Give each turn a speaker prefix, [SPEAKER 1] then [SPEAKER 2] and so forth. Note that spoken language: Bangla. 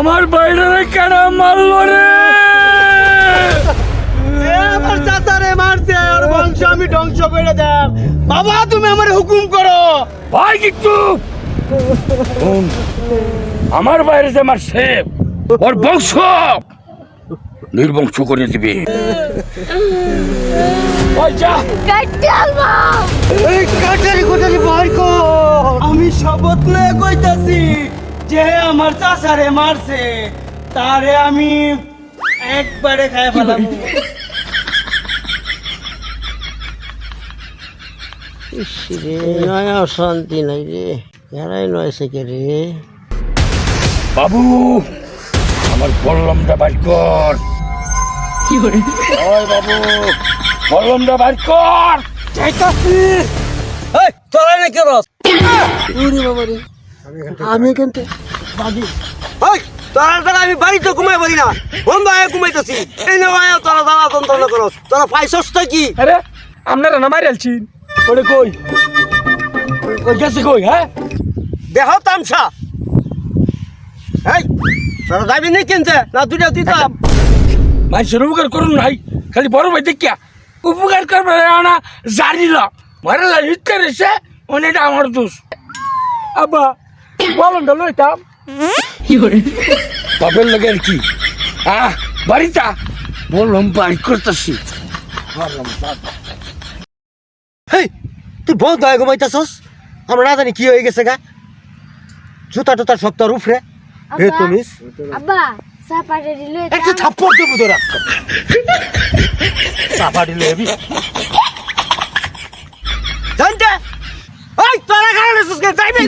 [SPEAKER 1] আমার বাইরে কেন মারলো রে?
[SPEAKER 2] আমার চাচারে মারছে আর বংশ আমি ধ্বংস করে দেব। বাবা তুমি আমার হুকুম করো।
[SPEAKER 1] ভাই কিন্তু শোন, আমার বাইরে যে মারছে ওর বংশ নির্বংশ করে দিবে। ওই যা।
[SPEAKER 2] এই কাটারি কোটারি ভয় কর। আমি শপথ নিয়ে কইতাছি যে আমার চাচারে মারছে তারে আমি একবারে খায় ফেলাবো।
[SPEAKER 3] রে নয় শান্তি নাই রে, এরাই নয় থেকে রে।
[SPEAKER 1] বাবু আমার বললামটা বাইর কর। ওই বাবু বললামটা বাইর কর।
[SPEAKER 2] যাইতাছি।
[SPEAKER 3] এই তোরা না কেন? ওরে বাবা রে, আমি এখান থেকে বাদি।
[SPEAKER 2] ওই তোরা আমি বাড়িতে ঘুমাই পারি না, বন্ধ হয়ে ঘুমাইতেছি। এই না ভাই তোরা দাদা তন্ত্র করো, তোরা পাইছসটা কি?
[SPEAKER 1] আরে আপনারা না মারিয়ালছি ওরে কই ওই গেছে কই? হ্যাঁ
[SPEAKER 2] দেহ তামসা। এই তোরা যাবি না কিনতে না দুইটা দিতাম।
[SPEAKER 1] মানুষের উপকার করুন নাই, খালি বড় ভাই দেখিয়া উপকার করবে না জানি না মারালা হিট করেছে অনেকটা আমার দোষ। আব্বা বললামটা লইতাম বাপের লোকের আর কি বাড়িটা বললাম বাড়ি করতেছি।
[SPEAKER 2] হেই তুই বন্ধ হয়ে ঘুমাইতেছস, আমরা না জানি কি হয়ে গেছে গা। জুতা টুতা সব তোর উপরে। হে তুমিস
[SPEAKER 4] আব্বা সাপাড়ে দিলে
[SPEAKER 2] একটা থাপ্পড় দেবো তোরা। চাপাড়ি লেবি জানতে। ওই তোরা কারণে যাইবি